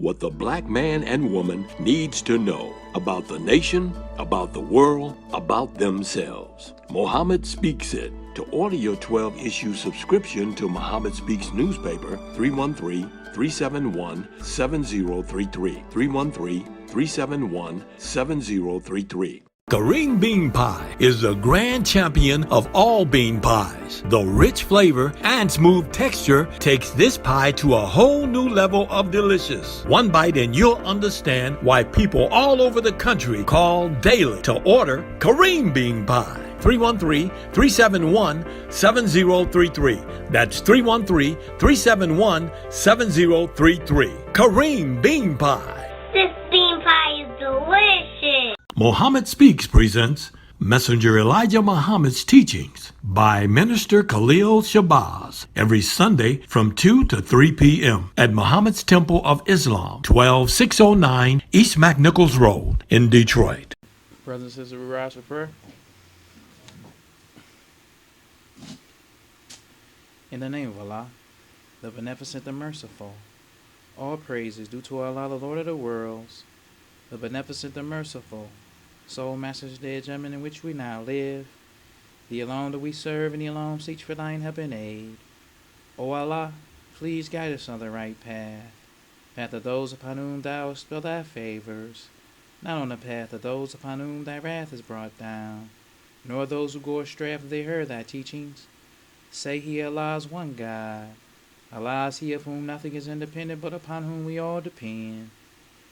what the black man and woman needs to know about the nation, about the world, about themselves. Muhammad Speaks It. To order your 12-issue subscription to Muhammad Speaks newspaper, 313-371-7033. 313-371-7033. Kareem Bean Pie is the grand champion of all bean pies. The rich flavor and smooth texture takes this pie to a whole new level of delicious. One bite and you'll understand why people all over the country call daily to order Kareem Bean Pie. 313-371-7033. That's 313-371-7033. Kareem Bean Pie. This bean pie is delicious. Muhammad Speaks presents Messenger Elijah Muhammad's teachings by Minister Khalil Shabazz every Sunday from 2 to 3 p.m. at Muhammad's Temple of Islam, 12609 East McNichols Road in Detroit. Brothers and sisters, we rise for prayer. In the name of Allah, the Beneficent, the Merciful, all praise is due to Allah, the Lord of the worlds, the Beneficent, the Merciful, Soul Master's dead gentlemen in which we now live, the alone that we serve and the alone seek for thine help and aid. O Allah, please guide us on the right path, path of those upon whom thou hast spilled thy favors, not on the path of those upon whom thy wrath is brought down, nor those who go astray after they heard thy teachings. Say he Allah is one God. Allah is he of whom nothing is independent, but upon whom we all depend.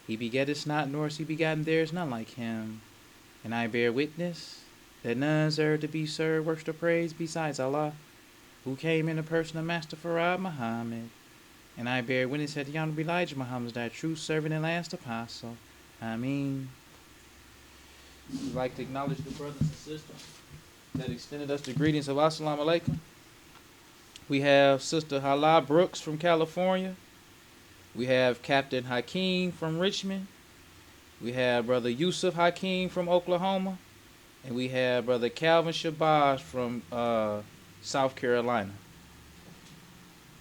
He begetteth not, nor is he begotten, there is none like him. And I bear witness that none deserve to be served, worship, or praise besides Allah, who came in the person of Master Farad Muhammad. And I bear witness that the Honorable Elijah Muhammad is thy true servant and last apostle. Ameen. We'd like to acknowledge the brothers and sisters that extended us the greetings of Assalamu alaikum. We have Sister Hala Brooks from California. We have Captain Hakeem from Richmond. We have Brother Yusuf Hakeem from Oklahoma. And we have Brother Calvin Shabazz from South Carolina.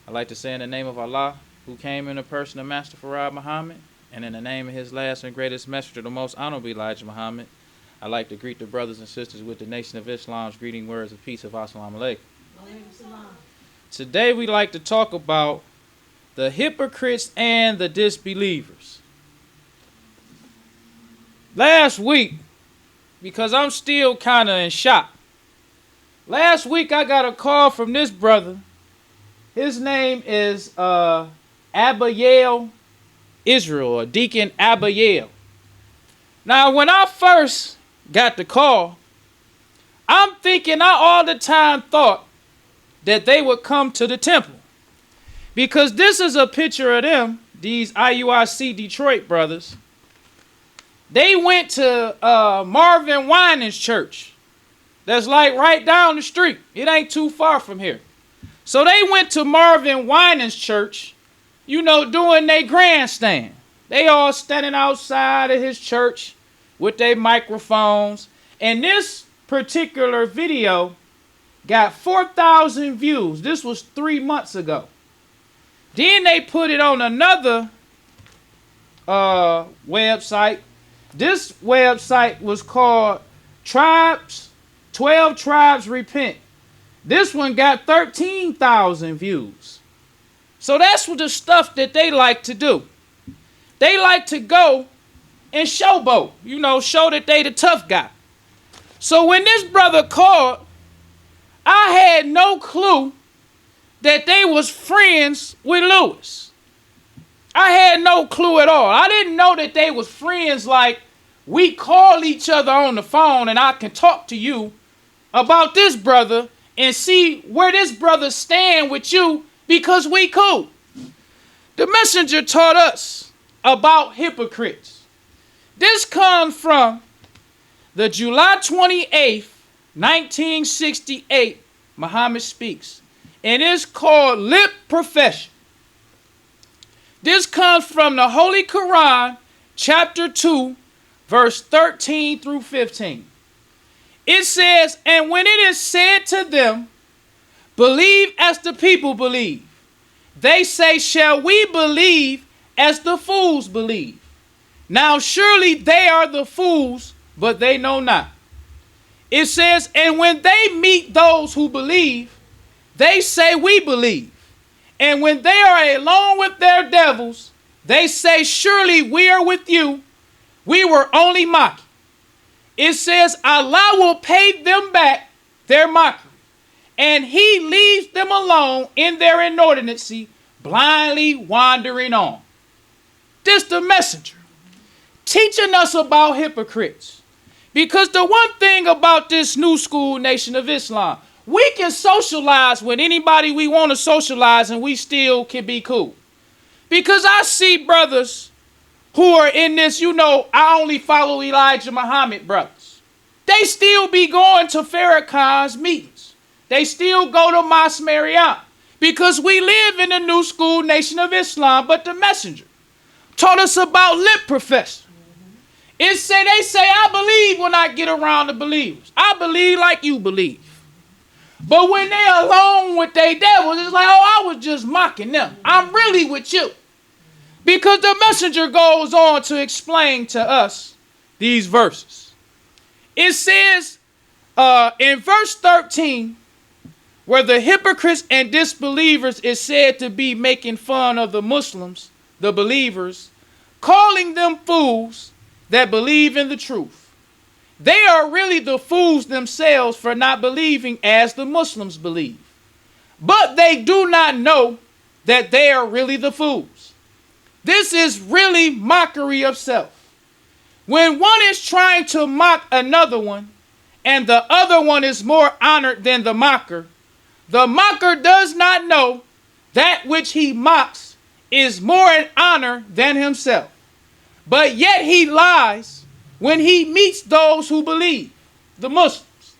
I'd like to say in the name of Allah, who came in the person of Master Farad Muhammad, and in the name of his last and greatest messenger, the most honorable Elijah Muhammad, I'd like to greet the brothers and sisters with the Nation of Islam's greeting words of peace of Assalamu alaikum. Today we'd like to talk about the hypocrites and the disbelievers. Last week, because I'm still kind of in shock, last week I got a call from this brother. His name is Abiel Israel, or Deacon Abiel. Now, when I first got the call, I'm thinking I all the time thought that they would come to the temple. Because this is a picture of them, these IUIC Detroit brothers. They went to Marvin Winans Church. That's like right down the street. It ain't too far from here. So they went to Marvin Winans Church, you know, doing their grandstand. They all standing outside of his church with their microphones. And this particular video got 4,000 views. This was 3 months ago. Then they put it on another website. This website was called 12 Tribes Repent. This one got 13,000 views. So that's what the stuff that they like to do. They like to go and showboat, you know, show that they the tough guy. So when this brother called, I had no clue that they was friends with Lewis. I had no clue at all. I didn't know that they was friends like we call each other on the phone and I can talk to you about this brother and see where this brother stand with you because we cool. The messenger taught us about hypocrites. This comes from the July 28th, 1968, Muhammad Speaks. And it's called Lip Profession. This comes from the Holy Quran, chapter 2, verse 13 through 15. It says, and when it is said to them, believe as the people believe, they say, shall we believe as the fools believe. Now surely they are the fools, but they know not. It says, and when they meet those who believe, they say, we believe. And when they are alone with their devils, they say, surely we are with you. We were only mocking. It says, Allah will pay them back their mockery, and he leaves them alone in their inordinacy, blindly wandering on. This the messenger teaching us about hypocrites. Because the one thing about this new school nation of Islam, we can socialize with anybody we want to socialize and we still can be cool. Because I see brothers who are in this, I only follow Elijah Muhammad brothers. They still be going to Farrakhan's meetings. They still go to Mas Mariam. Because we live in a new school nation of Islam, but the messenger taught us about lip professor. They say, I believe when I get around the believers. I believe like you believe. But when they're alone with their devils, it's like, I was just mocking them. I'm really with you. Because the messenger goes on to explain to us these verses. It says in verse 13, where the hypocrites and disbelievers is said to be making fun of the Muslims, the believers, calling them fools that believe in the truth. They are really the fools themselves for not believing as the Muslims believe. But they do not know that they are really the fools. This is really mockery of self. When one is trying to mock another one, and the other one is more honored than the mocker does not know that which he mocks is more in honor than himself. But yet he lies when he meets those who believe, the Muslims,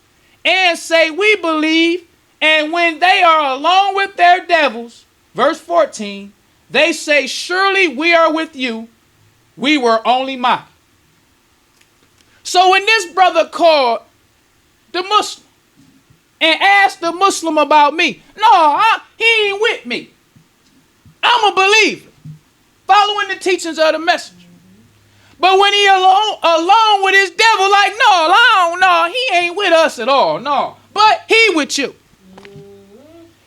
and say, we believe, and when they are alone with their devils, verse 14, they say, surely we are with you. We were only mocking. So when this brother called the Muslim and asked the Muslim about me, he ain't with me. I'm a believer, following the teachings of the messenger. But when he alone with his devil, like, no, he ain't with us at all, no. But he with you.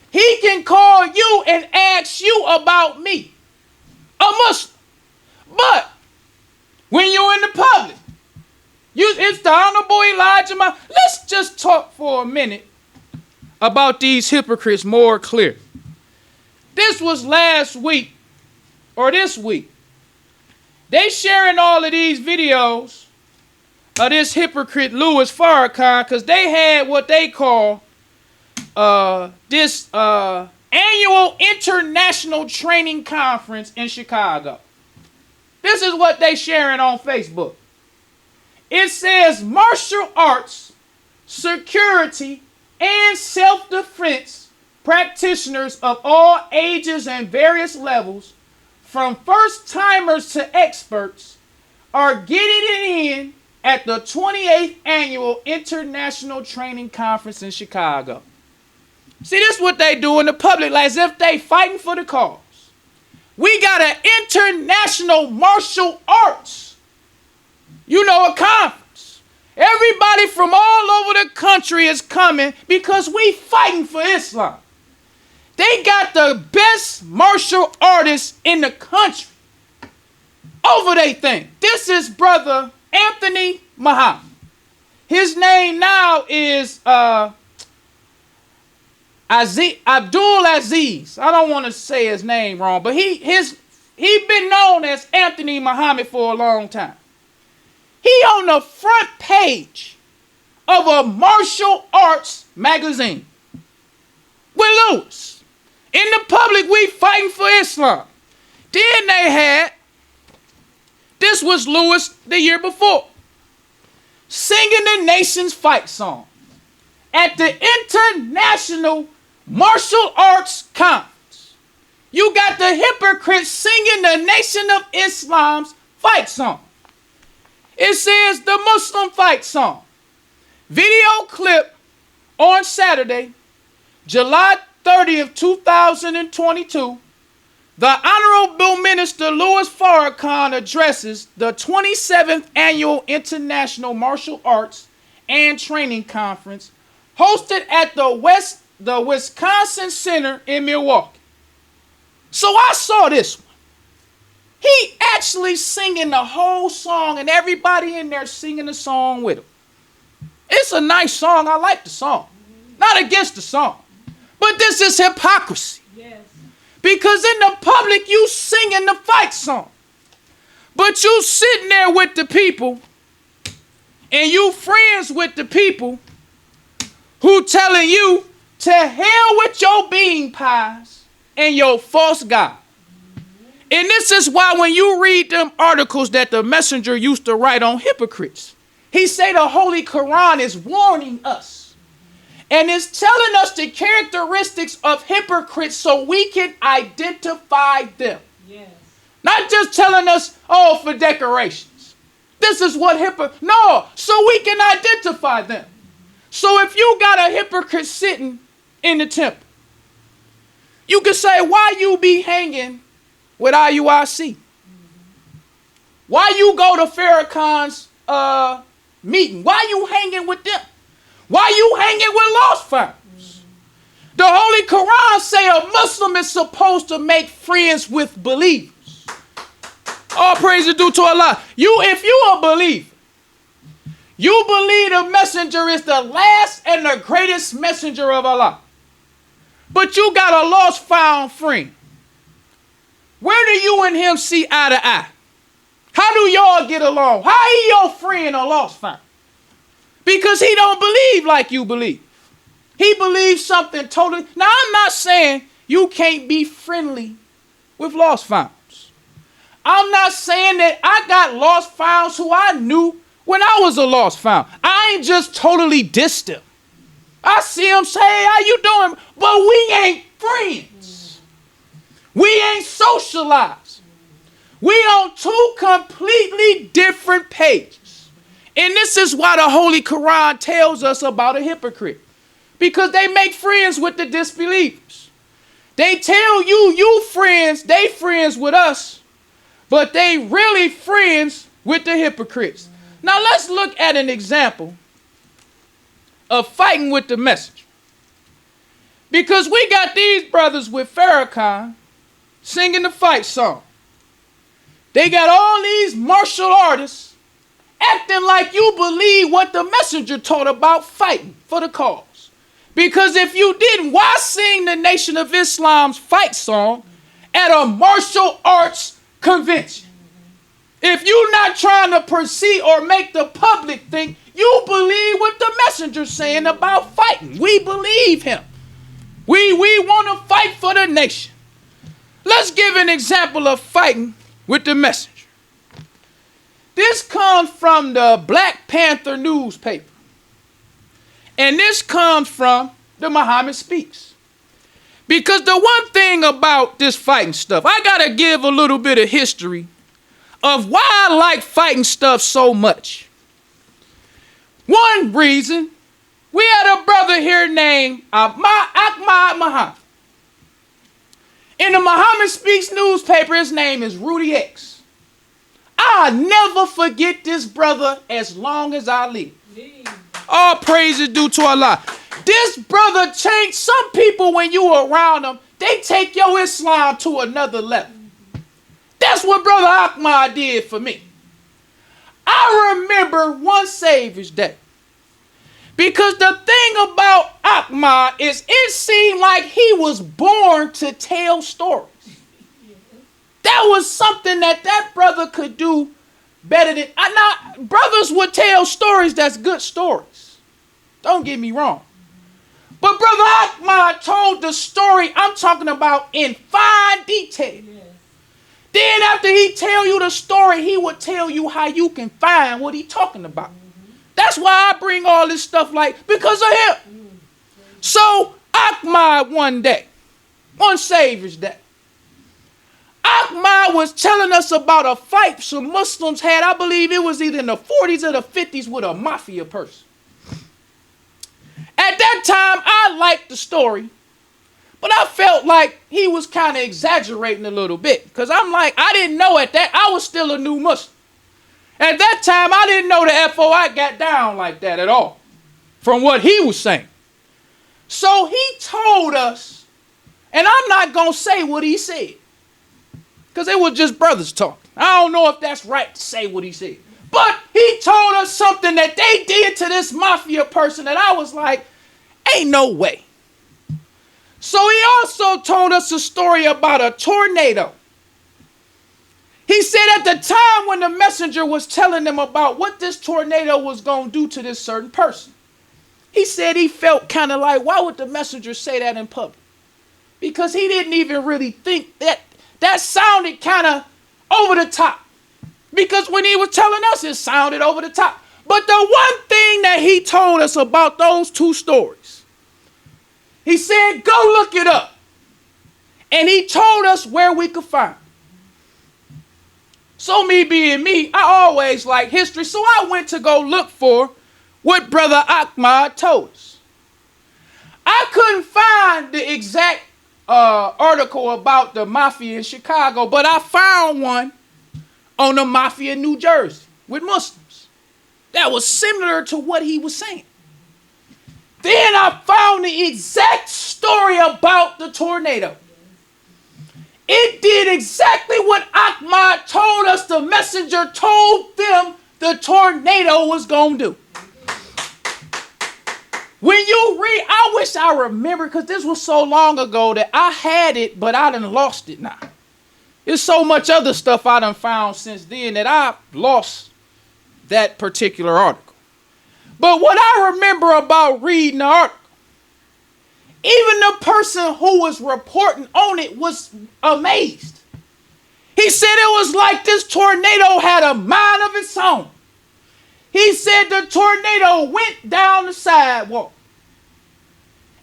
He can call you and ask you about me, a Muslim. But when you're in the public, it's the Honorable Elijah. Let's just talk for a minute about these hypocrites more clear. This was last week, or this week. They sharing all of these videos of this hypocrite Louis Farrakhan because they had what they call this annual international training conference in Chicago. This is what they sharing on Facebook. It says martial arts, security, and self-defense practitioners of all ages and various levels, from first-timers to experts, are getting it in at the 28th Annual International Training Conference in Chicago. See, this is what they do in the public, like as if they fighting for the cause. We got an international martial arts, a conference. Everybody from all over the country is coming because we fighting for Islam. They got the best martial artists in the country over they thing. This is brother Anthony Muhammad. His name now is Abdul Aziz. I don't want to say his name wrong, but he been known as Anthony Muhammad for a long time. He on the front page of a martial arts magazine with Lewis. In the public, we fighting for Islam. Then they had, this was Lewis the year before, singing the nation's fight song at the International Martial Arts Conference. You got the hypocrites singing the Nation of Islam's fight song. It says the Muslim fight song. Video clip on Saturday, July 30th, 2022, The Honorable Minister Louis Farrakhan addresses the 27th Annual International Martial Arts and Training Conference hosted at the Wisconsin Center in Milwaukee. So I saw this one. He actually singing the whole song and everybody in there singing the song with him. It's a nice song. I like the song. Not against the song. But this is hypocrisy. Yes. Because in the public, you singing the fight song. But you sitting there with the people, and you friends with the people who telling you to hell with your bean pies and your false God. And this is why when you read them articles that the messenger used to write on hypocrites, he say the Holy Quran is warning us. And it's telling us the characteristics of hypocrites so we can identify them. Yes. Not just telling us, oh, for decorations. This is what no, so we can identify them. So if you got a hypocrite sitting in the temple, you can say, why you be hanging with IUIC? Why you go to Farrakhan's meeting? Why you hanging with them? Why you hanging with lost founders? The Holy Quran say a Muslim is supposed to make friends with believers. All praise is due to Allah. If you a believer, you believe the messenger is the last and the greatest messenger of Allah. But you got a lost found friend. Where do you and him see eye to eye? How do y'all get along? How he your friend or lost found? Because he don't believe like you believe. He believes something totally. Now, I'm not saying you can't be friendly with lost founds. I'm not saying that I got lost founds who I knew when I was a lost found. I ain't just totally distant. I see them say, hey, how you doing? But we ain't friends. We ain't socialized. We on two completely different pages. And this is why the Holy Quran tells us about a hypocrite. Because they make friends with the disbelievers. They tell you friends, they friends with us. But they really friends with the hypocrites. Now let's look at an example of fighting with the messenger. Because we got these brothers with Farrakhan singing the fight song. They got all these martial artists acting like you believe what the messenger taught about fighting for the cause. Because if you didn't, why sing the Nation of Islam's fight song at a martial arts convention? If you're not trying to perceive or make the public think you believe what the messenger's saying about fighting. We believe him. We want to fight for the nation. Let's give an example of fighting with the messenger. This comes from the Black Panther newspaper. And this comes from the Muhammad Speaks. Because the one thing about this fighting stuff, I got to give a little bit of history of why I like fighting stuff so much. One reason, we had a brother here named Ahmad Muhammad. In the Muhammad Speaks newspaper, his name is Rudy X. I'll never forget this brother as long as I live. All praise is due to Allah. This brother changed some people when you around them. They take your Islam to another level. That's what Brother Ahmad did for me. I remember one Savior's Day. Because the thing about Ahmad is it seemed like he was born to tell stories. That was something that brother could do better than... brothers would tell stories that's good stories. Don't get me wrong. But Brother Ahmad told the story I'm talking about in fine detail. Yes. Then after he tell you the story, he would tell you how you can find what he talking about. Mm-hmm. That's why I bring all this stuff because of him. Mm-hmm. So Ahmad one Savior's Day, Ahmad was telling us about a fight some Muslims had. I believe it was either in the 40s or the 50s with a mafia person. At that time, I liked the story, But I felt like he was kind of exaggerating a little bit. Because I'm like, I didn't know at that. I was still a new Muslim. At that time, I didn't know the FOI got down like that at all. From what he was saying. So he told us, and I'm not going to say what he said. Because it was just brothers talk. I don't know if that's right to say what he said. But he told us something that they did to this mafia person that I was like, ain't no way. So he also told us a story about a tornado. He said at the time when the messenger was telling them about what this tornado was going to do to this certain person, he said he felt kind of like, why would the messenger say that in public? Because he didn't even really think that sounded kind of over the top. Because when he was telling us, it sounded over the top. But the one thing that he told us about those two stories, he said, go look it up. And he told us where we could find it. So me being me, I always like history. So I went to go look for what Brother Ahmad told us. I couldn't find the exact article about the mafia in Chicago, but I found one on the mafia in New Jersey with Muslims that was similar to what he was saying. Then I found the exact story about the tornado. It did exactly what Ahmad told us the messenger told them the tornado was going to do. When you read, I wish I remember, because this was so long ago that I had it, but I done lost it now. There's so much other stuff I done found since then that I lost that particular article. But what I remember about reading the article, even the person who was reporting on it was amazed. He said it was like this tornado had a mind of its own. He said the tornado went down the sidewalk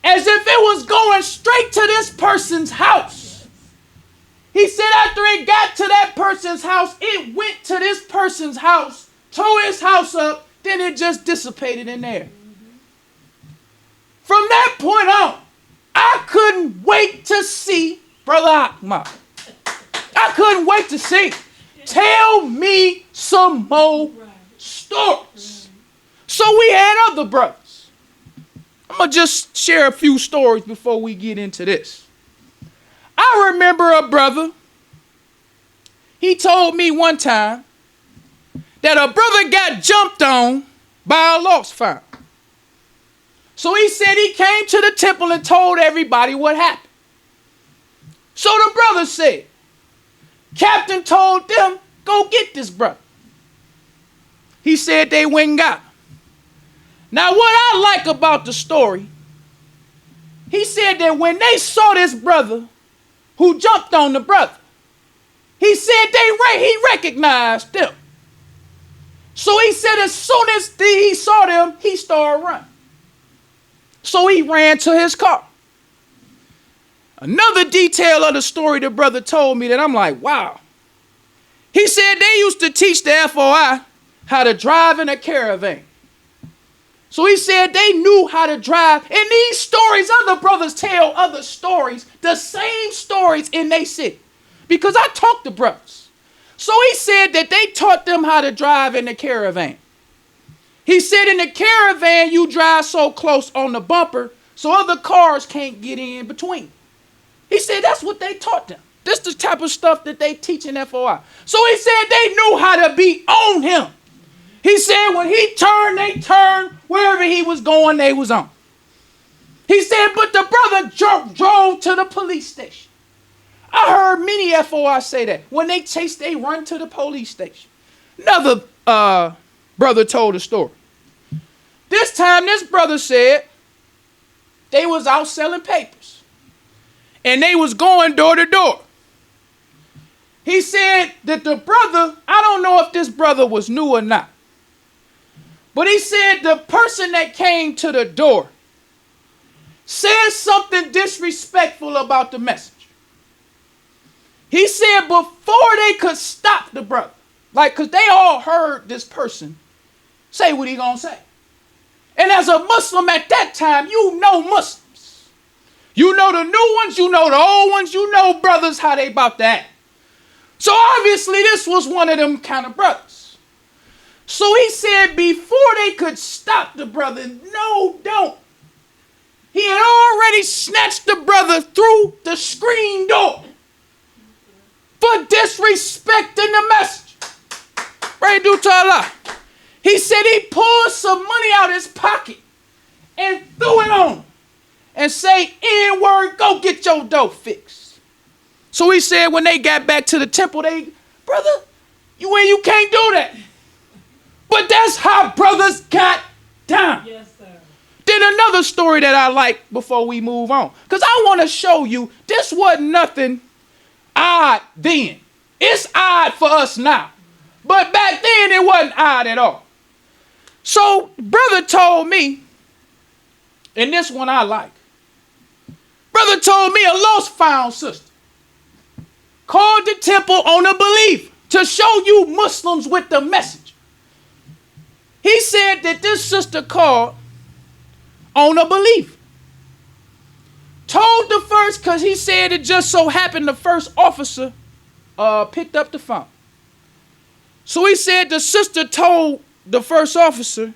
as if it was going straight to this person's house. He said after it got to that person's house, it went to this person's house, tore his house up, then it just dissipated in there. From that point on, I couldn't wait to see Brother Ahmad. I couldn't wait to see. Tell me some more stories. So we had other brothers. I'm going to just share a few stories before we get into this. I remember a brother. He told me one time that a brother got jumped on by a lost found. So he said he came to the temple and told everybody what happened. So the brother said, Captain told them, go get this brother. He said they went and got him. Now what I like about the story, he said that when they saw this brother who jumped on the brother, he said he recognized them. So he said as soon as he saw them, he started running. So he ran to his car. Another detail of the story the brother told me that I'm like, wow. He said they used to teach the FOI how to drive in a caravan. So he said they knew how to drive. And these stories, other brothers tell other stories, the same stories in their city. Because I talked to brothers. So he said that they taught them how to drive in the caravan. He said in the caravan, you drive so close on the bumper so other cars can't get in between. He said that's what they taught them. This is the type of stuff that they teach in FOI. So he said they knew how to be on him. He said when he turned, they turned. Wherever he was going, they was on. He said, but the brother drove to the police station. I heard many FOI say that. When they chase, they run to the police station. Another brother told a story. This time, this brother said they was out selling papers. And they was going door to door. He said that the brother, I don't know if this brother was new or not. But he said the person that came to the door said something disrespectful about the messenger. He said before they could stop the brother, like, because they all heard this person say what he gonna say. And as a Muslim at that time, you know Muslims. You know the new ones, you know the old ones, you know brothers how they about to act. So obviously this was one of them kind of brothers. So he said before they could stop the brother, no, don't. He had already snatched the brother through the screen door for disrespecting the message. Right, due to Allah. He said he pulled some money out of his pocket and threw it on him and say, N-word, go get your dope fixed. So he said when they got back to the temple, brother, you can't do that. But that's how brothers got down. Yes, sir. Then another story that I like before we move on. Because I want to show you this wasn't nothing odd then. It's odd for us now. But back then it wasn't odd at all. So brother told me, and this one I like. Brother told me a lost found sister called the temple on a believer to show you Muslims with the message. He said that this sister called on a believer. Told the first, because he said it just so happened the first officer picked up the phone. So he said the sister told the first officer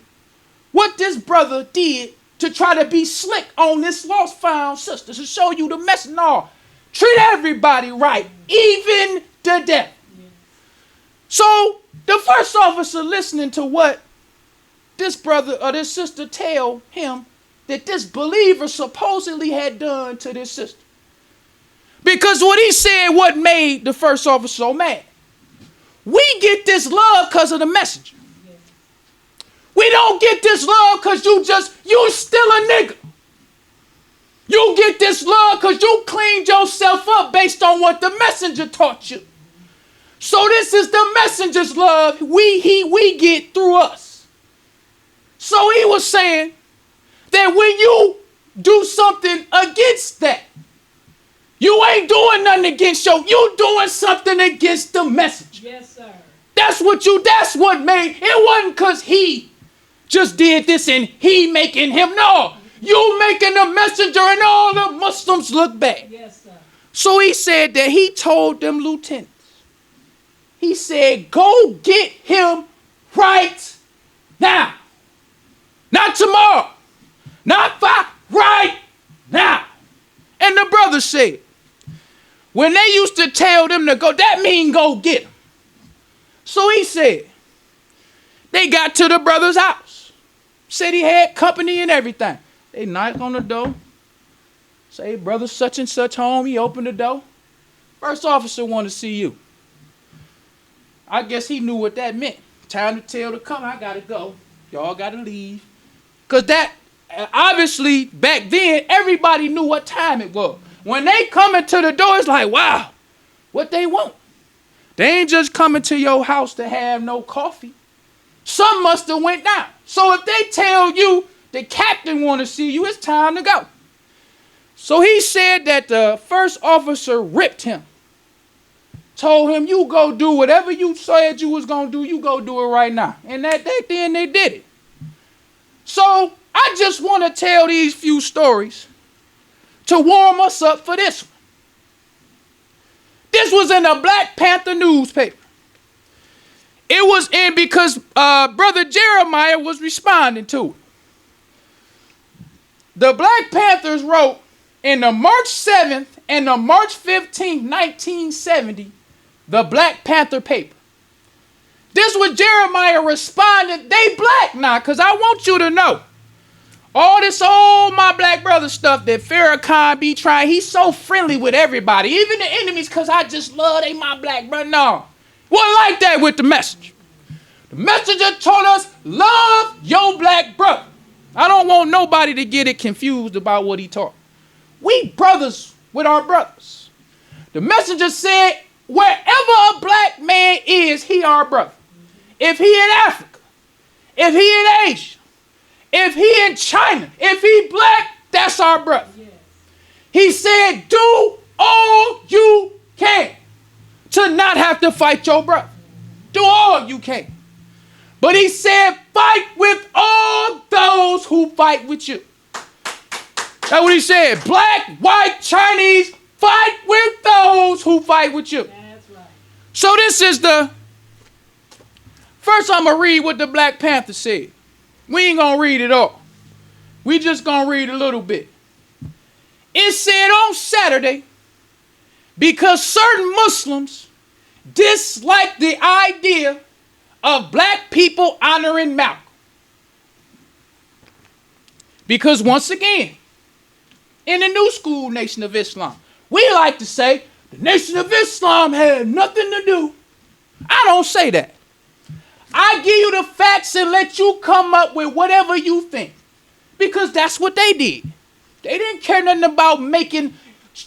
what this brother did to try to be slick on this lost found sister, to show you the message. No, treat everybody right, even the death. Yeah. So the first officer listening to what this brother or this sister tell him that this believer supposedly had done to this sister. Because what he said what made the first officer so mad. We get this love because of the messenger. Yeah. We don't get this love because you still a nigga. You get this love because you cleaned yourself up based on what the messenger taught you. So this is the messenger's love we get through us. So he was saying that when you do something against that, you ain't doing nothing against you doing something against the message. Yes, sir. That's what made, it wasn't because he just did this and he making him, no. You making the messenger and all the Muslims look bad. Yes, sir. So he said that he told them lieutenants, he said, go get him right now. Not tomorrow. Not right now. And the brother said, when they used to tell them to go, that mean go get him. So he said, they got to the brother's house. Said he had company and everything. They knocked on the door. Say, brother such and such home. He opened the door. First officer want to see you. I guess he knew what that meant. Time to tell to come. I got to go. Y'all got to leave. Because that, obviously, back then, everybody knew what time it was. When they coming to the door, it's like, wow, what they want. They ain't just coming to your house to have no coffee. Something must have went down. So if they tell you the captain want to see you, it's time to go. So he said that the first officer ripped him. Told him, you go do whatever you said you was going to do, you go do it right now. And then they did it. So I just want to tell these few stories to warm us up for this one. This was in a Black Panther newspaper. It was in because Brother Jeremiah was responding to it. The Black Panthers wrote in the March 7th and the March 15th, 1970, the Black Panther paper. This was Jeremiah responding, they black now, because I want you to know. All this old my black brother stuff that Farrakhan be trying, he's so friendly with everybody, even the enemies, because I just love they my black brother. No, wasn't like that with the message. The messenger told us, love your black brother. I don't want nobody to get it confused about what he taught. We brothers with our brothers. The messenger said, wherever a black man is, he our brother. If he in Africa, if he in Asia, if he in China, if he black, that's our brother. Yes. He said, do all you can to not have to fight your brother. Do all you can. But he said, fight with all those who fight with you. That's what he said. Black, white, Chinese, fight with those who fight with you. That's right. So this is the... First, I'm going to read what the Black Panther said. We ain't going to read it all. We just going to read a little bit. It said on Saturday, because certain Muslims dislike the idea of black people honoring Malcolm. Because once again, in the new school Nation of Islam, we like to say the Nation of Islam had nothing to do. I don't say that. I give you the facts and let you come up with whatever you think. Because that's what they did. They didn't care nothing about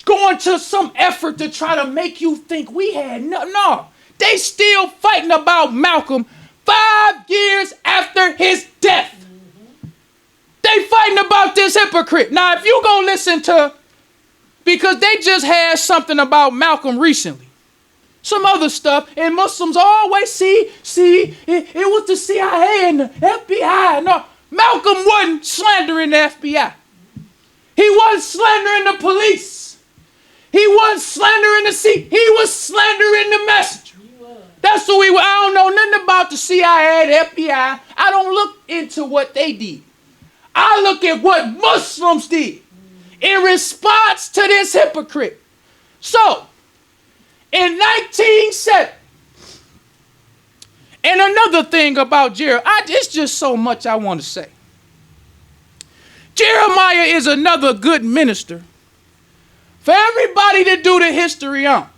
going to some effort to try to make you think we had nothing. No, they still fighting about Malcolm 5 years after his death. They fighting about this hypocrite. Now, if you go listen to, because they just had something about Malcolm recently, some other stuff, and Muslims always see, it was the CIA and the FBI. No, Malcolm wasn't slandering the FBI. He wasn't slandering the police. He wasn't slandering the CIA. He was slandering the messenger. That's who he was. I don't know nothing about the CIA, the FBI. I don't look into what they did. I look at what Muslims did in response to this hypocrite. So, in 1970, and another thing about Jeremiah, it's just so much I want to say. Jeremiah is another good minister for everybody to do the history on.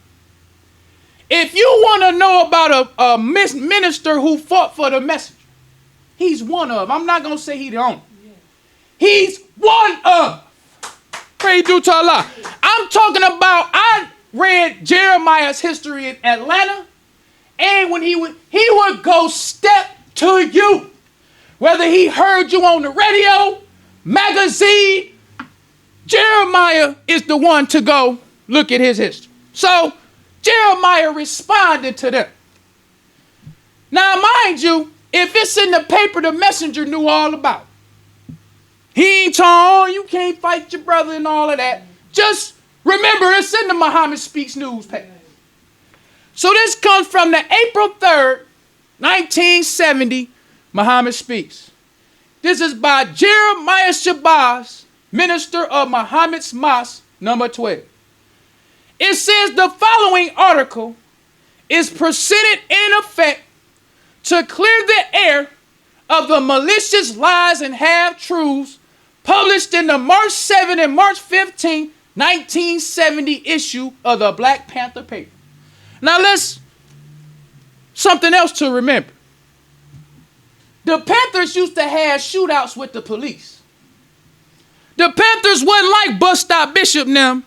If you want to know about a minister who fought for the messenger, he's one of them. I'm not going to say he's the only. He's one of. Praise due to Allah. I'm talking about, I read Jeremiah's history in Atlanta, and when he would go step to you. Whether he heard you on the radio, magazine, Jeremiah is the one to go look at his history. So Jeremiah responded to them. Now, mind you, if it's in the paper, the messenger knew all about it. He ain't told, you can't fight your brother and all of that. Just remember, it's in the Muhammad Speaks newspaper. So this comes from the April 3rd, 1970, Muhammad Speaks. This is by Jeremiah Shabazz, minister of Muhammad's Mosque, number 12. It says the following article is presented in effect to clear the air of the malicious lies and half-truths published in the March 7 and March 15, 1970 issue of the Black Panther paper. Now something else to remember. The Panthers used to have shootouts with the police. The Panthers wasn't like Bus Stop Bishop and them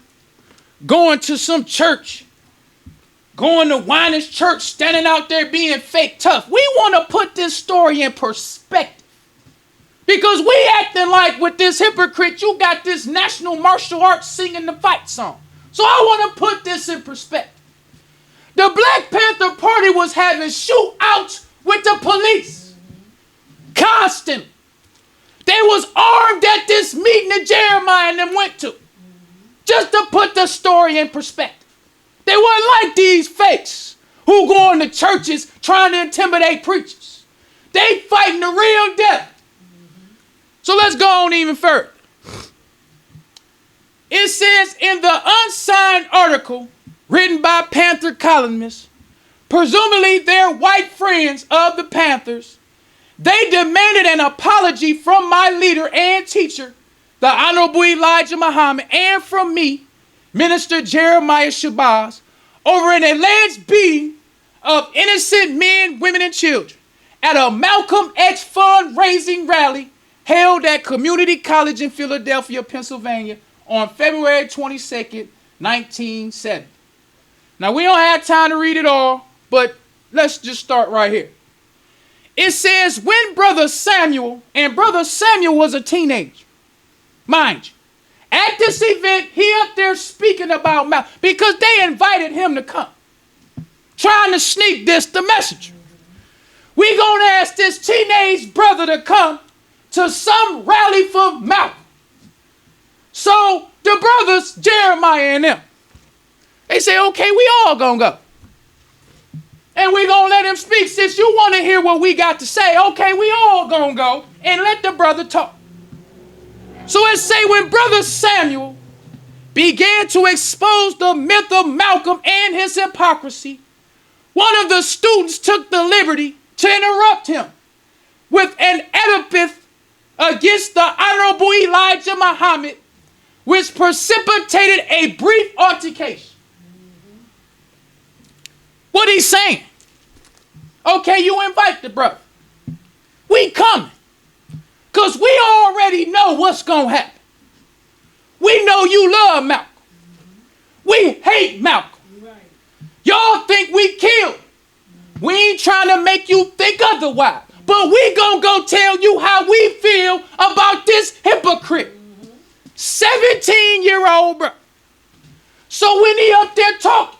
going to some church, going to Winans Church, standing out there being fake tough. We want to put this story in perspective. Because we acting like with this hypocrite, you got this national martial arts singing the fight song. So I want to put this in perspective. The Black Panther Party was having shootouts with the police. Constantly. They was armed at this meeting that Jeremiah and them went to. Just to put the story in perspective. They weren't like these fakes who go into churches trying to intimidate preachers. They fighting the real devil. So let's go on even further. It says in the unsigned article written by Panther columnists, presumably their white friends of the Panthers, they demanded an apology from my leader and teacher, the Honorable Elijah Muhammad, and from me, Minister Jeremiah Shabazz, over an alleged beating of innocent men, women, and children at a Malcolm X fundraising rally held at Community College in Philadelphia, Pennsylvania on February 22nd, 1970. Now, we don't have time to read it all, but let's just start right here. It says, when Brother Samuel was a teenager, mind you, at this event, he up there speaking about Malcolm because they invited him to come, trying to sneak this the messenger. We gonna ask this teenage brother to come to some rally for Malcolm. So the brothers, Jeremiah and them, they say, okay, we all gonna go. And we gonna let him speak. Since you want to hear what we got to say, okay, we all gonna go and let the brother talk. So it say when Brother Samuel began to expose the myth of Malcolm and his hypocrisy, one of the students took the liberty to interrupt him with an epithet against the Honorable Elijah Muhammad, which precipitated a brief altercation. What he's saying? Okay, you invite the brother. We coming. Because we already know what's going to happen. We know you love Malcolm. We hate Malcolm. Y'all think we killed. We ain't trying to make you think otherwise. But we gonna go tell you how we feel about this hypocrite. 17-year-old bro. So when he up there talking,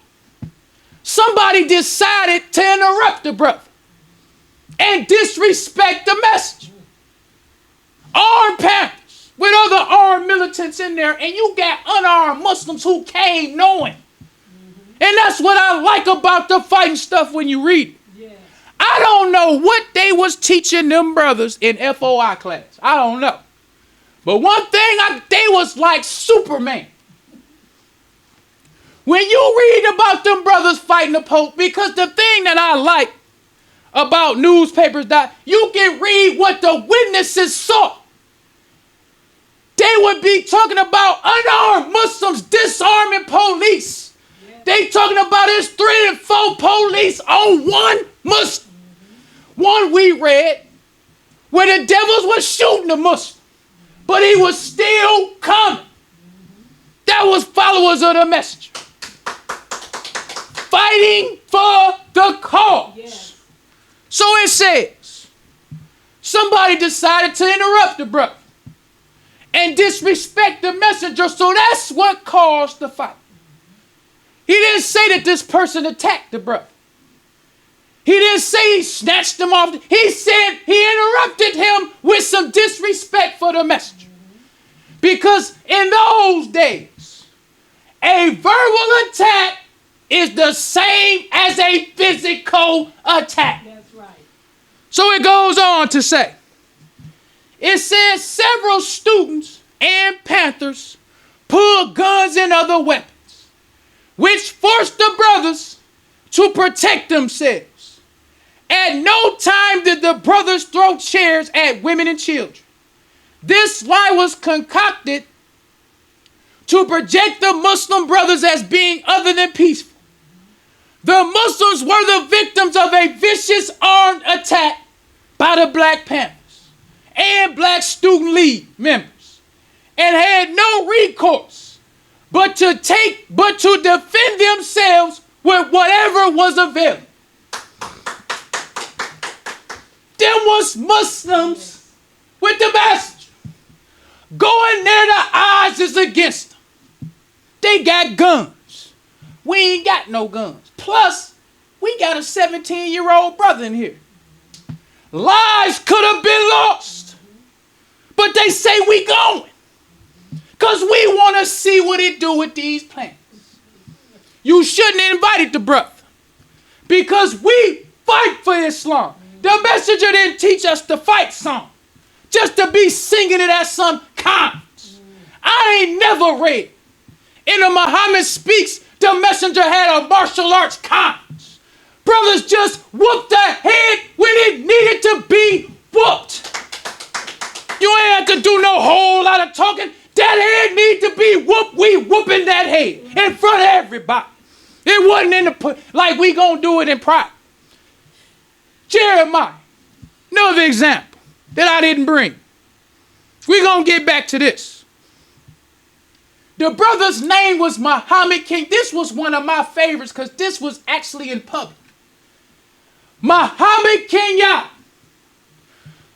somebody decided to interrupt the brother and disrespect the message. Armed Panthers with other armed militants in there, and you got unarmed Muslims who came knowing. And that's what I like about the fighting stuff when you read it. Yeah. I don't know what they was teaching them brothers in FOI class. I don't know. But one thing, they was like Superman. When you read about them brothers fighting the Pope, because the thing that I like about newspapers, that you can read what the witnesses saw. They would be talking about unarmed Muslims disarming police. They talking about it's 3 and 4 police on one Muslim. One we read where the devils was shooting the Muslim, but he was still coming. That was followers of the messenger. Fighting for the cause. Yes. So it says, somebody decided to interrupt the brother and disrespect the messenger, so that's what caused the fight. He didn't say that this person attacked the brother. He didn't say he snatched him off. He said he interrupted him with some disrespect for the messenger. Because in those days, a verbal attack is the same as a physical attack. That's right. So it goes on to say, it says several students and Panthers pulled guns and other weapons, which forced the brothers to protect themselves. At no time did the brothers throw chairs at women and children. This lie was concocted to project the Muslim brothers as being other than peaceful. The Muslims were the victims of a vicious armed attack by the Black Panthers and Black Student League members, and had no recourse but to defend themselves with whatever was available. Them was Muslims with the messenger. Going there, the odds is against them. They got guns. We ain't got no guns. Plus, we got a 17-year-old brother in here. Lives could have been lost. But they say we going. Because we want to see what it do with these plants. You shouldn't have invited the brother. Because we fight for Islam. The messenger didn't teach us to fight song. Just to be singing it as some conference. I ain't never read. In the Muhammad Speaks, the messenger had a martial arts conference. Brothers just whooped their head when it needed to be whooped. You ain't have to do no whole lot of talking. That head need to be whooped. We whooping that head in front of everybody. It wasn't in the like we gonna do it in private. Jeremiah, another example that I didn't bring. We're gonna get back to this. The brother's name was Muhammad King. This was one of my favorites because this was actually in public. Muhammad Kenya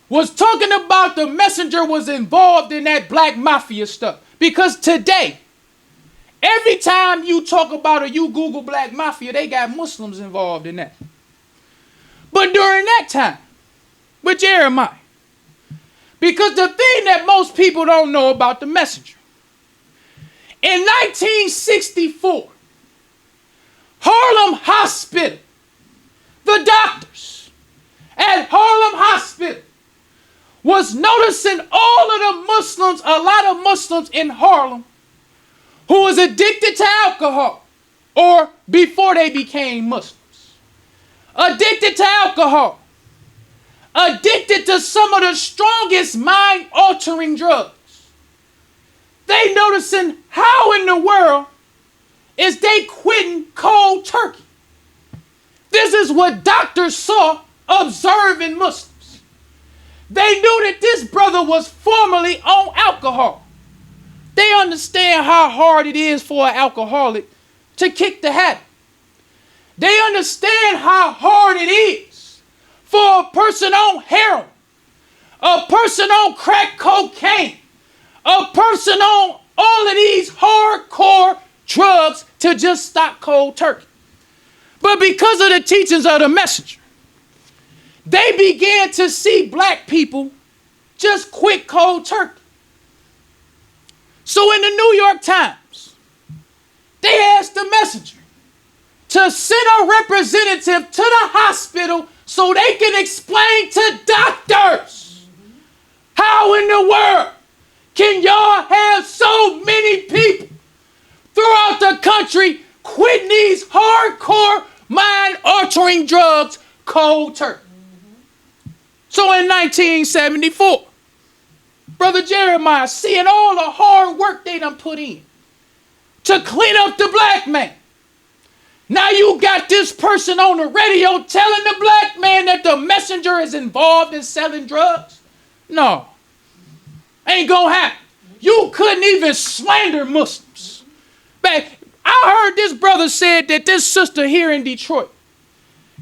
was talking about the messenger was involved in that black mafia stuff. Because today, every time you talk about or you Google black mafia, they got Muslims involved in that. But during that time, with Jeremiah, because the thing that most people don't know about the messenger, In 1964, Harlem Hospital, the doctors at Harlem Hospital was noticing all of the Muslims, a lot of Muslims in Harlem who was addicted to alcohol, or before they became Muslims. Addicted to alcohol. Addicted to some of the strongest mind-altering drugs. They noticing how in the world is they quitting cold turkey. This is what doctors saw observing Muslims. They knew that this brother was formerly on alcohol. They understand how hard it is for an alcoholic to kick the habit. They understand how hard it is for a person on heroin, a person on crack cocaine, a person on all of these hardcore drugs to just stop cold turkey. But because of the teachings of the messenger, they began to see black people just quit cold turkey. So in the New York Times, they asked the messenger to send a representative to the hospital so they can explain to doctors how in the world can y'all have so many people throughout the country quitting these hardcore mind-altering drugs cold turkey. So in 1974, Brother Jeremiah, seeing all the hard work they done put in to clean up the black man. Now you got this person on the radio telling the black man that the messenger is involved in selling drugs? No. Ain't gonna happen. You couldn't even slander Muslims. But I heard this brother said that this sister here in Detroit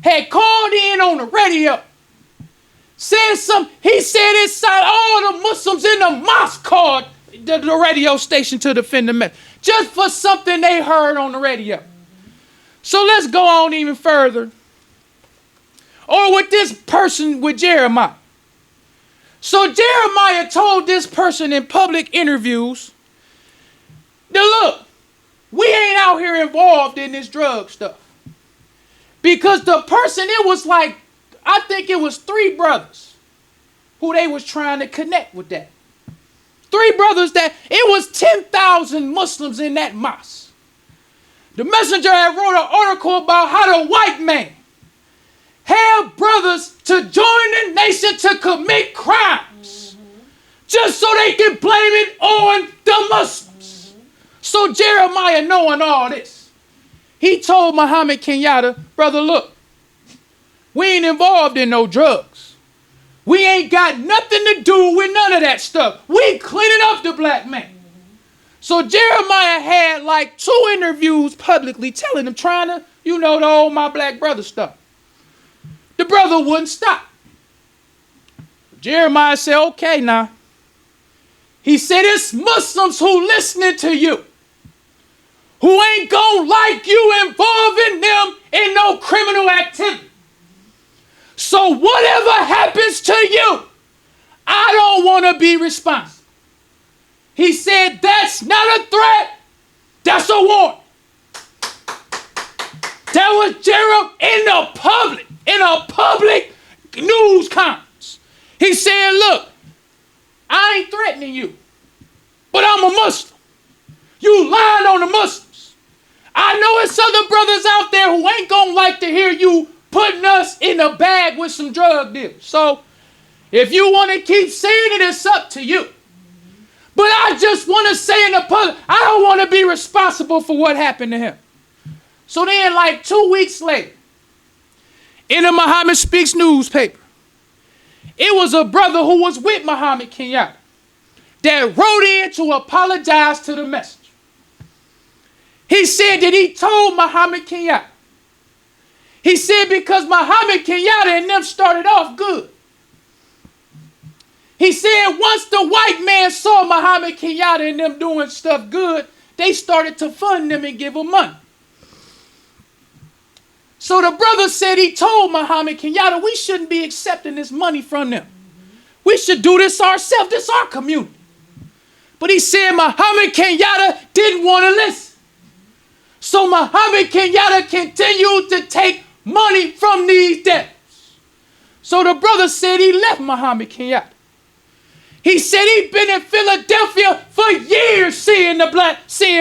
had called in on the radio. He said inside all the Muslims in the mosque called the radio station to defend the message. Just for something they heard on the radio. So let's go on even further. Or with this person with Jeremiah. So Jeremiah told this person in public interviews, now look, we ain't out here involved in this drug stuff. Because the person, it was like, I think it was 3 brothers who they was trying to connect with that. 3 brothers that, it was 10,000 Muslims in that mosque. The messenger had wrote an article about how the white man had brothers to join the nation to commit crimes. Just so they can blame it on the Muslims. So Jeremiah, knowing all this, he told Muhammad Kenyatta, brother, look, we ain't involved in no drugs. We ain't got nothing to do with none of that stuff. We cleaning up the black man. So Jeremiah had like 2 interviews publicly telling him, trying to, the old my black brother stuff. The brother wouldn't stop. Jeremiah said, okay now. He said, it's Muslims who listening to you, who ain't gonna like you involving them in no criminal activity. So whatever happens to you, I don't want to be responsible. He said, that's not a threat. That's a warning. That was Jeremiah in a public news conference. He said, look, I ain't threatening you, but I'm a Muslim. You lying on the Muslims. I know it's other brothers out there who ain't gonna like to hear you putting us in a bag with some drug dealers. So if you want to keep saying it, it's up to you. But I just want to say in the public, I don't want to be responsible for what happened to him. So then like 2 weeks later, in the Muhammad Speaks newspaper, it was a brother who was with Muhammad Kenyatta that wrote in to apologize to the messenger. He said that he told Muhammad Kenyatta. He said because Muhammad Kenyatta and them started off good. He said once the white man saw Muhammad Kenyatta and them doing stuff good, they started to fund them and give them money. So the brother said he told Muhammad Kenyatta, we shouldn't be accepting this money from them. We should do this ourselves. This is our community. But he said Muhammad Kenyatta didn't want to listen. So Muhammad Kenyatta continued to take money from these debtors. So the brother said he left Muhammad Kenyatta. He said he'd been in Philadelphia for years seeing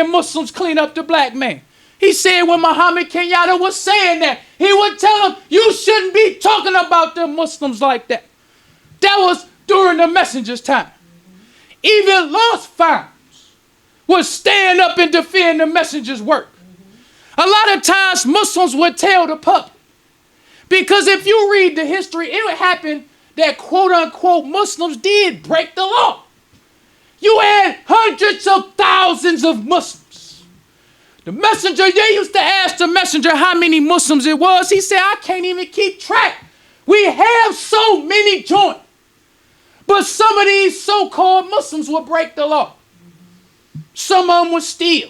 Muslims clean up the black man. He said when Muhammad Kenyatta was saying that, he would tell them, you shouldn't be talking about the Muslims like that. That was during the messenger's time. Even lost farms would stand up and defend the messenger's work. A lot of times Muslims would tell the public, because if you read the history, it would happen that quote unquote Muslims did break the law. You had hundreds of thousands of Muslims. The messenger, they used to ask the messenger how many Muslims it was. He said, I can't even keep track. We have so many joints. But some of these so-called Muslims would break the law. Some of them would steal.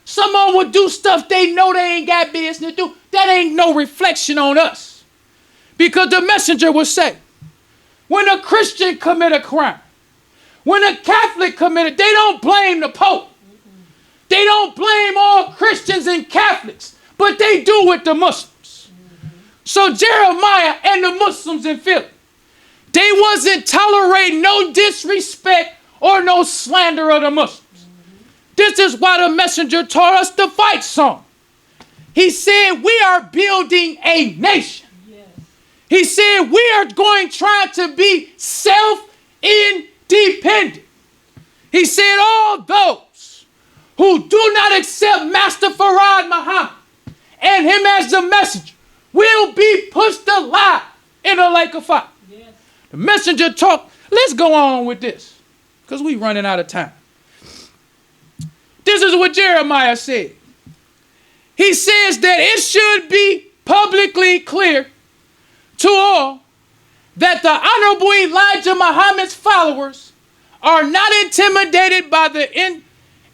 Some of them would do stuff they know they ain't got business to do. That ain't no reflection on us. Because the messenger would say, when a Christian commit a crime, when a Catholic committed, they don't blame the Pope. They don't blame all Christians and Catholics, but they do with the Muslims. So Jeremiah and the Muslims in Philly, they wasn't tolerating no disrespect or no slander of the Muslims. This is why the messenger taught us the fight song. He said, we are building a nation. He said, we are trying to be self-independent. He said, all those who do not accept Master Farad Muhammad and him as the messenger will be pushed alive in a lake of fire. Yes. The messenger talked. Let's go on with this, because we running out of time. This is what Jeremiah said. He says that it should be publicly clear to all that the Honorable Elijah Muhammad's followers are not intimidated by the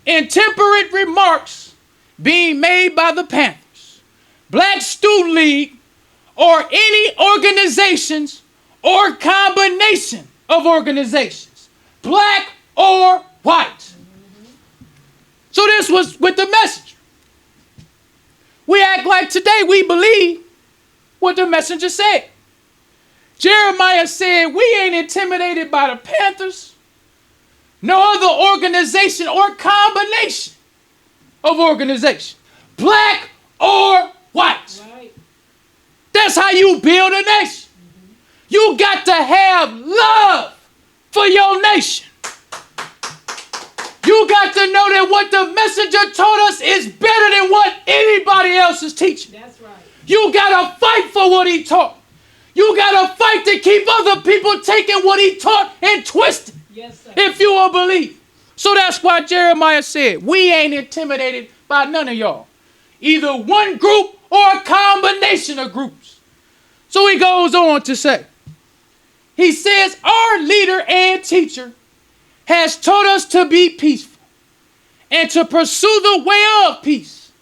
intemperate remarks being made by the Panthers, Black Student League, or any organizations or combination of organizations, black or white. So this was with the messenger. We act like today we believe what the messenger said. Jeremiah said, we ain't intimidated by the Panthers, no other organization or combination of organization, black or white. Right. That's how you build a nation. You got to have love for your nation. You got to know that what the messenger taught us is better than what anybody else is teaching. That's right. You got to fight for what he taught. You got to fight to keep other people taking what he taught and twisting. Yes, sir. If you will believe. So that's why Jeremiah said, we ain't intimidated by none of y'all. Either one group or a combination of groups. So he goes on to say, he says, our leader and teacher has taught us to be peaceful and to pursue the way of peace.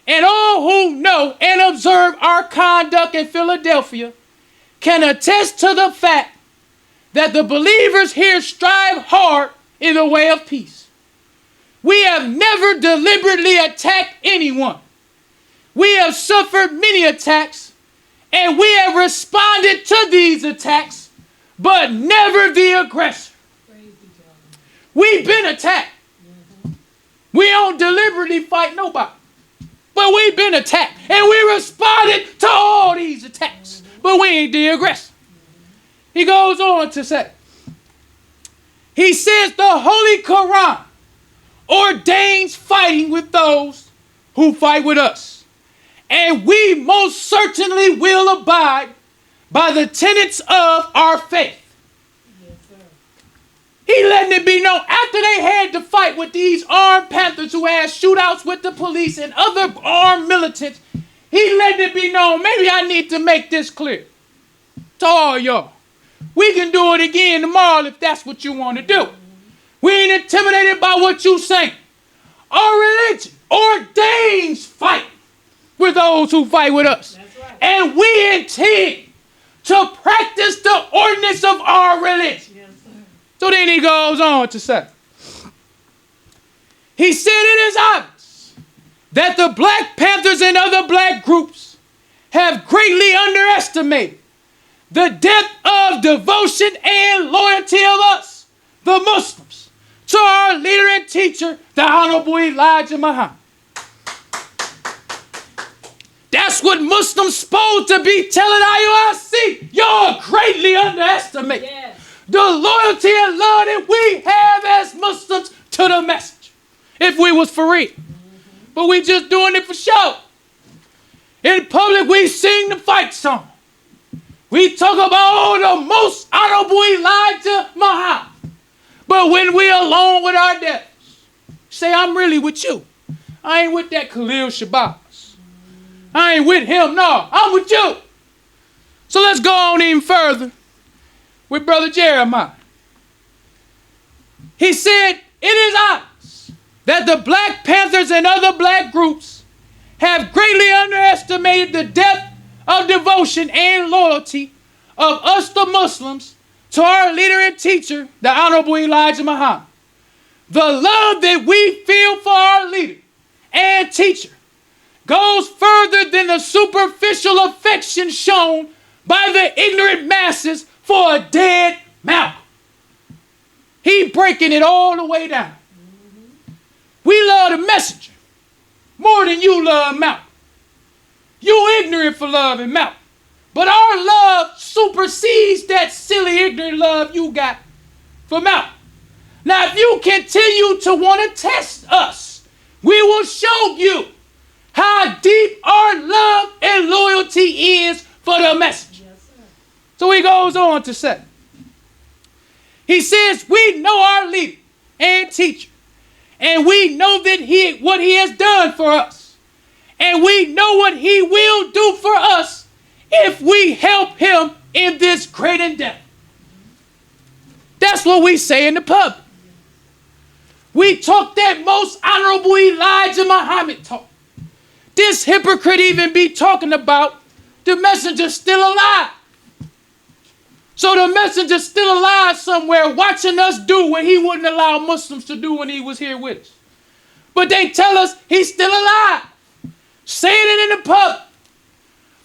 And all who know and observe our conduct in Philadelphia can attest to the fact that the believers here strive hard in the way of peace. We have never deliberately attacked anyone. We have suffered many attacks, and we have responded to these attacks, but never the aggressor. We've been attacked. We don't deliberately fight nobody, but we've been attacked, and we responded to all these attacks, but we ain't the aggressor. He goes on to say, he says the Holy Quran ordains fighting with those who fight with us, and we most certainly will abide by the tenets of our faith. Yes, sir. He letting it be known, after they had to fight with these armed Panthers who had shootouts with the police and other armed militants, he letting it be known, maybe I need to make this clear to all y'all. We can do it again tomorrow if that's what you want to do. We ain't intimidated by what you saying. Our religion ordains fight with those who fight with us. That's right. And we intend to practice the ordinance of our religion. Yes, so then he goes on to say, He said it is obvious that the Black Panthers and other black groups have greatly underestimated the depth of devotion and loyalty of us, the Muslims, to our leader and teacher, the Honorable Elijah Muhammad. That's what Muslims supposed to be telling IUIC. Y'all greatly underestimate the loyalty and love that we have as Muslims to the message. If we was for real. But we just doing it for show. In public, we sing the fight song. We talk about the most honorable Elijah Muhammad. But when we alone with our devils, say, I'm really with you. I ain't with that Khalil Shabazz. I ain't with him, no. I'm with you. So let's go on even further with Brother Jeremiah. He said, it is obvious that the Black Panthers and other black groups have greatly underestimated the depth of devotion and loyalty of us, the Muslims, to our leader and teacher, the Honorable Elijah Muhammad. The love that we feel for our leader and teacher goes further than the superficial affection shown by the ignorant masses for a dead Malcolm. He breaking it all the way down. We love the messenger more than you love Malcolm. You ignorant for loving Malcolm. But our love supersedes that silly ignorant love you got for Malcolm. Now, if you continue to want to test us, we will show you how deep our love and loyalty is for the messenger. So he goes on to say, he says, we know our leader and teacher, and we know that what he has done for us, and we know what he will do for us if we help him in this great endeavor. That's what we say in the public. We talk that most honorable Elijah Muhammad talk. This hypocrite even be talking about the messenger still alive. So the messenger's still alive somewhere watching us do what he wouldn't allow Muslims to do when he was here with us. But they tell us he's still alive. Saying it in the public.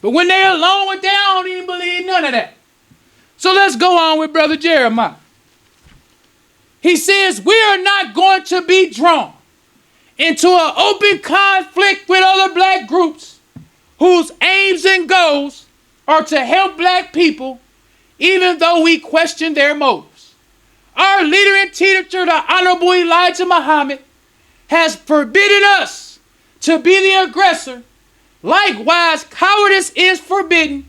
But when they're alone with them, I don't even believe none of that. So let's go on with Brother Jeremiah. He says, we are not going to be drawn into an open conflict with other black groups whose aims and goals are to help black people, even though we question their motives. Our leader and teacher, the Honorable Elijah Muhammad, has forbidden us to be the aggressor. Likewise, cowardice is forbidden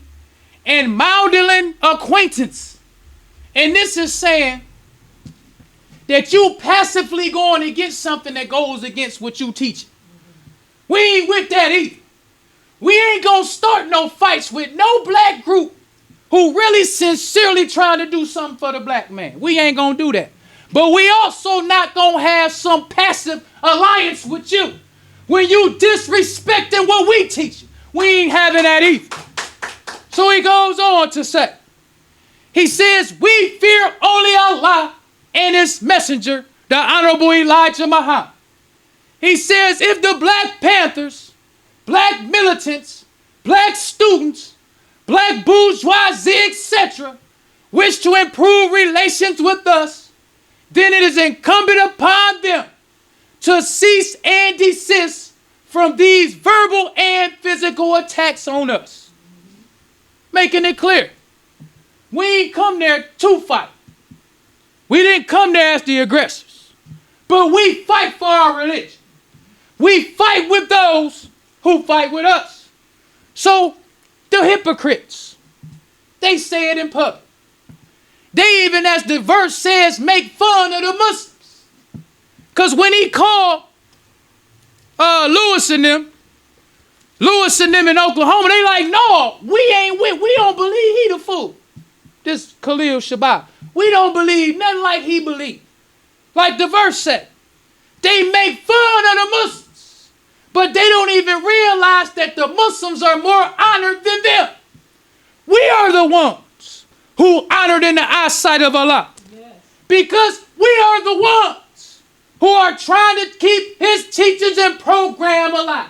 and maudlin acquaintance. And this is saying that you passively going against something that goes against what you teach. We ain't with that either. We ain't gonna start no fights with no black group who really sincerely trying to do something for the black man. We ain't gonna do that. But we also not gonna have some passive alliance with you when you disrespecting what we teach. We ain't having that either. So he goes on to say, he says, we fear only Allah and his messenger, the Honorable Elijah Muhammad. He says, if the Black Panthers, black militants, black students, black bourgeoisie, etc., wish to improve relations with us, then it is incumbent upon them to cease and desist from these verbal and physical attacks on us. Making it clear, we ain't come there to fight. We didn't come there as the aggressors, but we fight for our religion. We fight with those who fight with us. So the hypocrites, they say it in public. They even, as the verse says, make fun of the Muslims. Because when he called Lewis and them in Oklahoma, they like, no, we don't believe he the fool. This Khalil Shabazz. We don't believe nothing like he believed. Like the verse said, they make fun of the Muslims, but they don't even realize that the Muslims are more honored than them. We are the ones who honored in the eyesight of Allah. Yes. Because we are the ones who are trying to keep his teachings and program alive.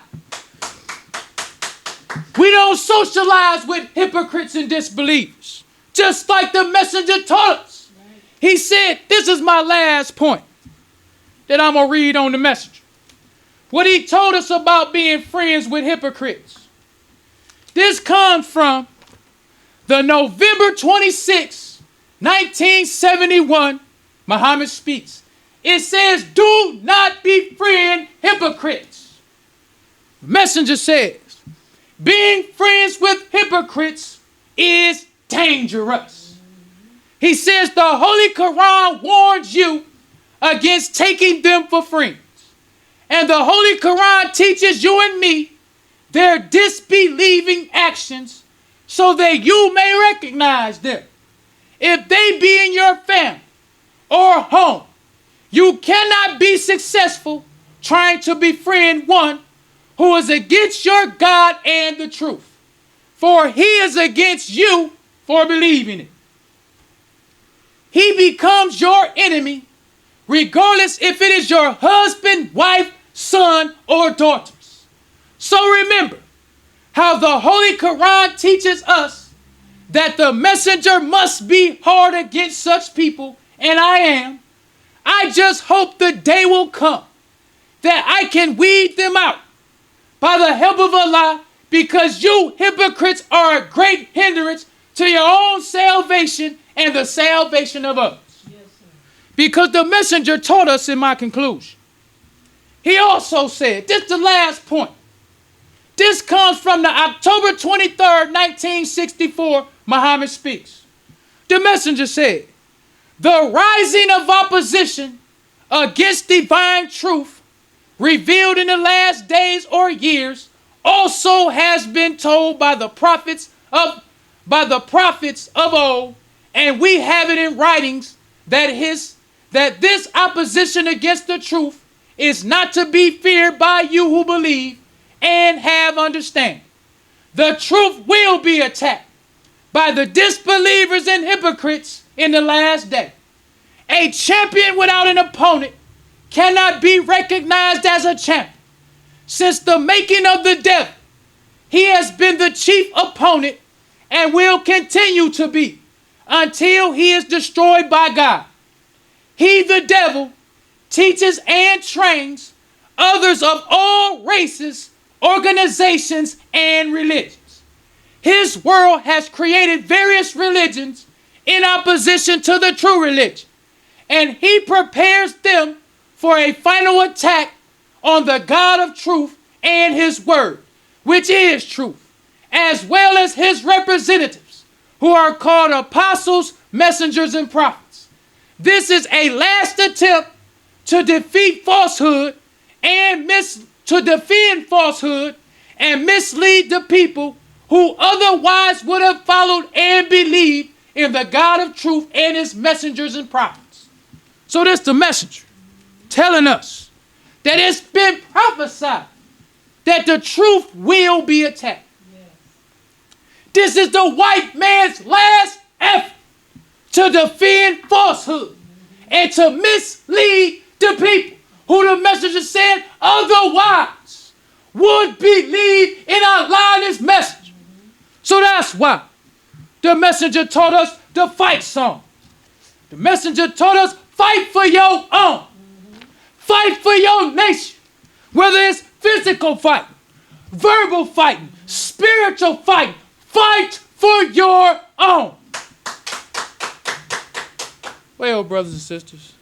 We don't socialize with hypocrites and disbelievers, just like the messenger taught us. He said, this is my last point that I'm going to read on the messenger. What he told us about being friends with hypocrites. This comes from the November 26, 1971, Muhammad speaks. It says, do not befriend hypocrites. The messenger says, being friends with hypocrites is dangerous. He says the Holy Quran warns you against taking them for friends. And the Holy Quran teaches you and me their disbelieving actions so that you may recognize them. If they be in your family or home, you cannot be successful trying to befriend one who is against your God and the truth, for he is against you for believing it. He becomes your enemy, regardless if it is your husband, wife, son, or daughters. So remember how the Holy Quran teaches us that the messenger must be hard against such people, and I am. I just hope the day will come that I can weed them out by the help of Allah, because you hypocrites are a great hindrance to your own salvation and the salvation of others. Yes, because the messenger taught us in my conclusion. He also said, this is the last point. This comes from the October 23rd, 1964, Muhammad speaks. The messenger said, the rising of opposition against divine truth revealed in the last days or years also has been told by the prophets of old, and we have it in writings that this opposition against the truth is not to be feared by you who believe and have understanding. The truth will be attacked by the disbelievers and hypocrites in the last day. A champion without an opponent cannot be recognized as a champion. Since the making of the devil, he has been the chief opponent and will continue to be until he is destroyed by God. He, the devil, teaches and trains others of all races, organizations, and religions. His world has created various religions in opposition to the true religion, and he prepares them for a final attack on the God of truth and his word, which is truth, as well as his representatives, who are called apostles, messengers, and prophets. This is a last attempt to defeat falsehood and defend falsehood and mislead the people who otherwise would have followed and believed in the God of truth and his messengers and prophets. So this the messenger telling us that it's been prophesied that the truth will be attacked. Yes. This is the white man's last effort to defend falsehood and to mislead the people who the messenger said otherwise would believe in Allah and his messenger. So that's why the messenger taught us the fight song. The messenger taught us fight for your own. Fight for your nation. Whether it's physical fighting, verbal fighting, spiritual fighting, fight for your own. Well, brothers and sisters,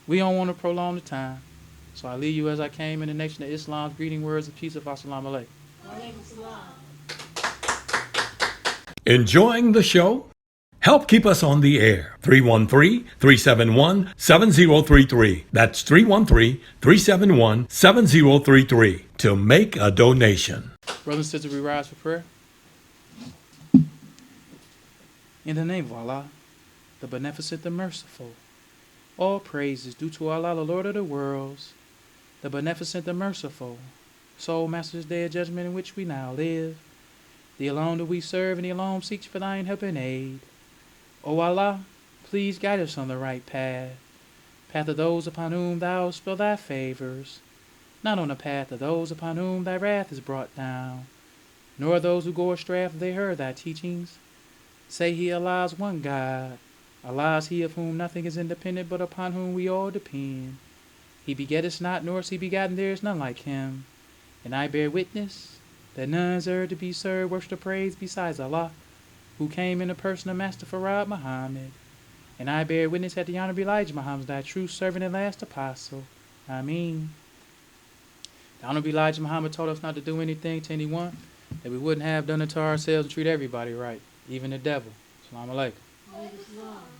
we don't want to prolong the time. So I leave you as I came in the nation of Islam's greeting words of peace of Assalamu alaikum. Enjoying the show? Help keep us on the air. 313-371-7033. That's 313-371-7033 to make a donation. Brothers and sisters, we rise for prayer. In the name of Allah, the Beneficent, the Merciful. All praise is due to Allah, the Lord of the worlds, the Beneficent, the Merciful, Soul Master's Day of Judgment in which we now live. The alone do we serve, and the alone seeks for thine help and aid. O Allah, please guide us on the right path. path of those upon whom thou spill thy favors, not on the path of those upon whom thy wrath is brought down, nor those who go astray after they heard thy teachings. Say he Allah's one God. Allah is he of whom nothing is independent, but upon whom we all depend. He begetteth not, nor is he begotten, there is none like him. And I bear witness that none is to be served, worship, or praise besides Allah, who came in the person of Master Farad Muhammad. And I bear witness that the Honorable Elijah Muhammad is thy true servant and last apostle. Ameen. The Honorable Elijah Muhammad told us not to do anything to anyone that we wouldn't have done it to ourselves and treat everybody right, even the devil. Assalamu alaikum.